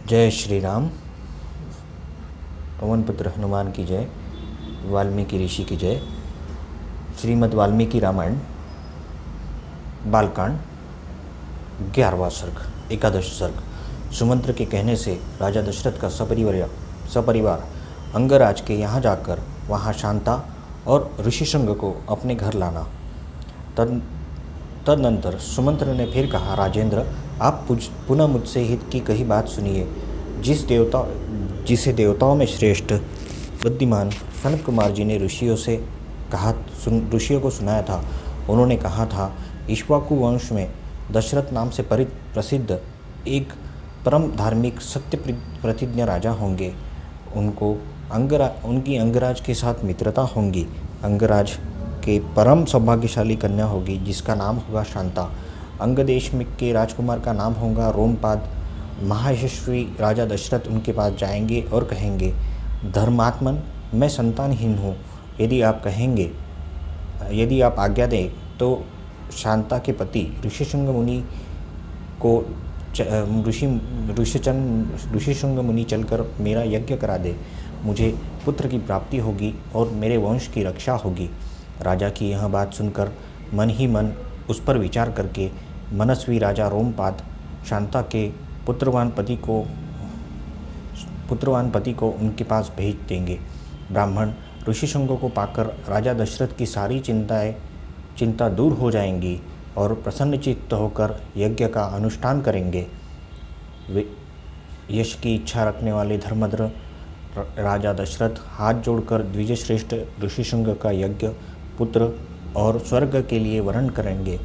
जय श्री राम। पवन पुत्र हनुमान की जय। वाल्मीकि ऋषि की जय। श्रीमद् वाल्मीकि रामायण बालकांड 11वां सर्ग, एकादश सर्ग। सुमंत्र के कहने से राजा दशरथ का सपरिवार अंगराज के यहाँ जाकर वहाँ शांता और ऋषिशृंग को अपने घर लाना। तदनंतर सुमंत्र ने फिर कहा, राजेंद्र, आप पुनः मुझसे हित की कही बात सुनिए। जिसे देवताओं में श्रेष्ठ बुद्धिमान सनत कुमार जी ने ऋषियों को सुनाया था। उन्होंने कहा था, इक्ष्वाकु वंश में दशरथ नाम से प्रसिद्ध एक परम धार्मिक सत्य प्रतिज्ञ राजा होंगे। उनकी अंगराज के साथ मित्रता होंगी। अंगराज के परम सौभाग्यशाली कन्या होगी जिसका नाम होगा शांता। अंग देश के राजकुमार का नाम होगा रोमपाद। महायशस्वी राजा दशरथ उनके पास जाएंगे और कहेंगे, धर्मात्मन, मैं संतानहीन हूँ। यदि आप आज्ञा दें तो शांता के पति ऋषिशृंग मुनि को ऋषिशृंग मुनि चलकर मेरा यज्ञ करा दे। मुझे पुत्र की प्राप्ति होगी और मेरे वंश की रक्षा होगी। राजा की यह बात सुनकर मन ही मन उस पर विचार करके मनस्वी राजा रोमपाद शांता के पुत्रवान पति को उनके पास भेज देंगे। ब्राह्मण ऋषिशृंग को पाकर राजा दशरथ की सारी चिंता दूर हो जाएंगी और प्रसन्नचित्त होकर यज्ञ का अनुष्ठान करेंगे। वे यश की इच्छा रखने वाले धर्मद्र राजा दशरथ हाथ जोड़कर द्विजश्रेष्ठ ऋषिशृंग का यज्ञ, पुत्र और स्वर्ग के लिए वर्ण करेंगे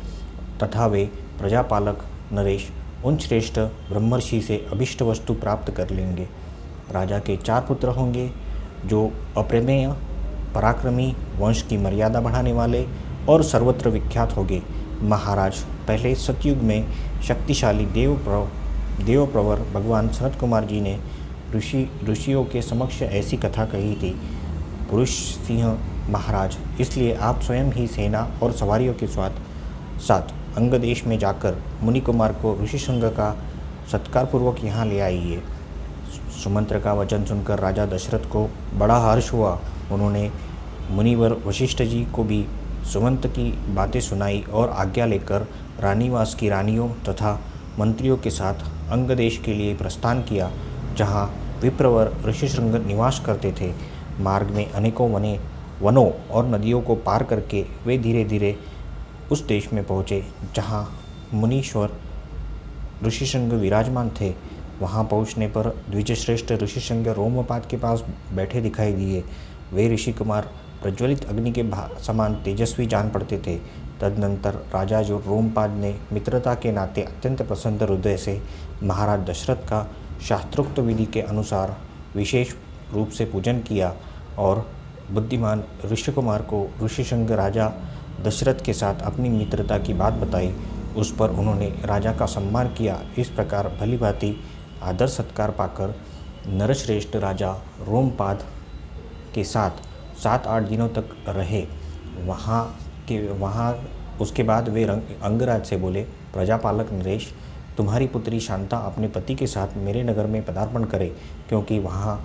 तथा वे प्रजापालक नरेश उन श्रेष्ठ ब्रह्मर्षि से अभिष्ट वस्तु प्राप्त कर लेंगे। राजा के 4 पुत्र होंगे जो अप्रमेय, पराक्रमी, वंश की मर्यादा बढ़ाने वाले और सर्वत्र विख्यात होंगे। महाराज, पहले सतयुग में शक्तिशाली देवप्रवर भगवान सनत कुमार जी ने ऋषियों के समक्ष ऐसी कथा कही थी। पुरुष सिंह महाराज, इसलिए आप स्वयं ही सेना और सवारियों के साथ अंग देश में जाकर मुनि कुमार को ऋषिशृंग का सत्कारपूर्वक यहाँ ले आइए। सुमंत्र का वचन सुनकर राजा दशरथ को बड़ा हर्ष हुआ। उन्होंने मुनिवर वशिष्ठ जी को भी सुमंत्र की बातें सुनाई और आज्ञा लेकर रानीवास की रानियों तथा मंत्रियों के साथ अंग देश के लिए प्रस्थान किया, जहाँ विप्रवर ऋषिशृंग निवास करते थे। मार्ग में अनेकों वनों और नदियों को पार करके वे धीरे धीरे उस देश में पहुँचे जहाँ मुनीश्वर ऋषिशृंग विराजमान थे। वहाँ पहुँचने पर द्विजश्रेष्ठ ऋषिशृंग रोमपाद के पास बैठे दिखाई दिए। वे ऋषि कुमार प्रज्वलित अग्नि के समान तेजस्वी जान पड़ते थे। तदनंतर राजा जो रोमपाद ने मित्रता के नाते अत्यंत प्रसन्न हृदय से महाराज दशरथ का शास्त्रोक्त विधि के अनुसार विशेष रूप से पूजन किया और बुद्धिमान ऋषिकुमार को ऋषिशृंग राजा दशरथ के साथ अपनी मित्रता की बात बताई। उस पर उन्होंने राजा का सम्मान किया। इस प्रकार भली भांति आदर सत्कार पाकर नरश्रेष्ठ राजा रोमपाद के साथ 7-8 दिनों तक रहे। वहाँ उसके बाद वे अंगराज से बोले, प्रजापालक नरेश, तुम्हारी पुत्री शांता अपने पति के साथ मेरे नगर में पदार्पण करे, क्योंकि वहाँ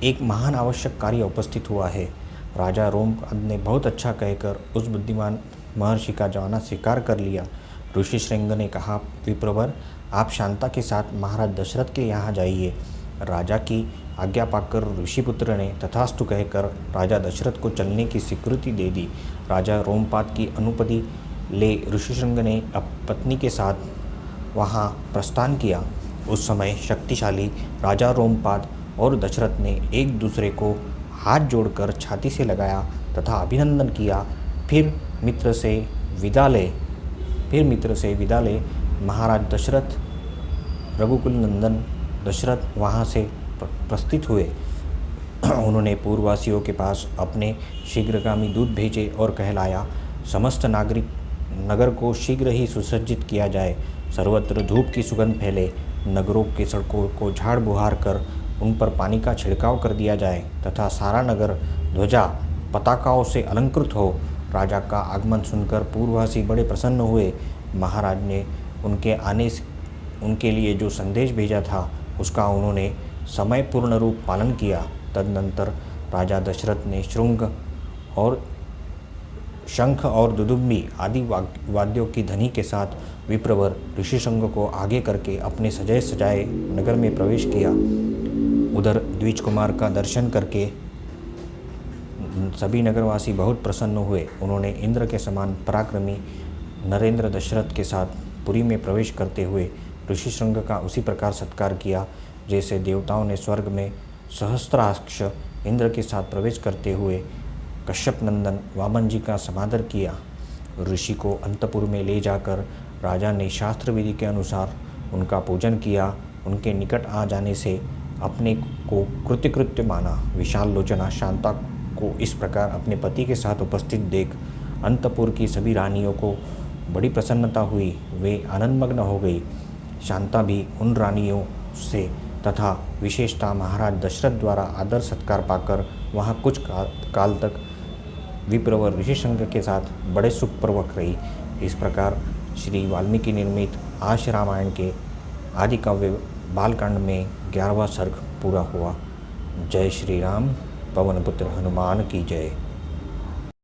एक महान आवश्यक कार्य उपस्थित हुआ है। राजा रोमपाद ने बहुत अच्छा कहकर उस बुद्धिमान महर्षि का जाना स्वीकार कर लिया। ऋषिशृंग ने कहा, विप्रवर, आप शांता के साथ महाराज दशरथ के यहाँ जाइए। राजा की आज्ञा पाकर ऋषिपुत्र ने तथास्तु कहकर राजा दशरथ को चलने की स्वीकृति दे दी। राजा रोमपाद की अनुमति ले ऋषिशृंग ने पत्नी के साथ वहाँ प्रस्थान किया। उस समय शक्तिशाली राजा रोमपाद और दशरथ ने एक दूसरे को हाथ जोड़कर छाती से लगाया तथा अभिनंदन किया। फिर मित्र से विदा ले महाराज दशरथ, रघुकुल नंदन दशरथ वहाँ से प्रस्थित हुए। उन्होंने पूर्ववासियों के पास अपने शीघ्रगामी दूत भेजे और कहलाया, समस्त नगर को शीघ्र ही सुसज्जित किया जाए। सर्वत्र धूप की सुगंध फैले। नगरों के सड़कों को झाड़ बुहार कर उन पर पानी का छिड़काव कर दिया जाए तथा सारा नगर ध्वजा पताकाओं से अलंकृत हो। राजा का आगमन सुनकर पूर्ववासी बड़े प्रसन्न हुए। महाराज ने उनके लिए जो संदेश भेजा था उसका उन्होंने समय पूर्ण रूप पालन किया। तदनंतर राजा दशरथ ने शंख और दुदुम्बी आदि वाद्यों की ध्वनि के साथ विप्रवर ऋषिशृंग को आगे करके अपने सजाए सजाए नगर में प्रवेश किया। उधर द्विज कुमार का दर्शन करके सभी नगरवासी बहुत प्रसन्न हुए। उन्होंने इंद्र के समान पराक्रमी नरेंद्र दशरथ के साथ पुरी में प्रवेश करते हुए ऋषिशृंग का उसी प्रकार सत्कार किया जैसे देवताओं ने स्वर्ग में सहस्त्राक्ष इंद्र के साथ प्रवेश करते हुए कश्यप नंदन वामन जी का समादर किया। ऋषि को अंतपुर में ले जाकर राजा ने शास्त्र विधि के अनुसार उनका पूजन किया। उनके निकट आ जाने से अपने को कृत्यकृत्य माना। विशाल लोचना शांता को इस प्रकार अपने पति के साथ उपस्थित देख अंतपुर की सभी रानियों को बड़ी प्रसन्नता हुई। वे आनंदमग्न हो गई। शांता भी उन रानियों से तथा विशेषतः महाराज दशरथ द्वारा आदर सत्कार पाकर वहाँ कुछ काल तक विप्रवर ऋषिशृंग के साथ बड़े सुखपूर्वक रही। इस प्रकार श्री वाल्मीकि निर्मित आश रामायण के आदि काव्य बालकांड में 11वां सर्ग पूरा हुआ। जय श्री राम। पवन पुत्र हनुमान की जय।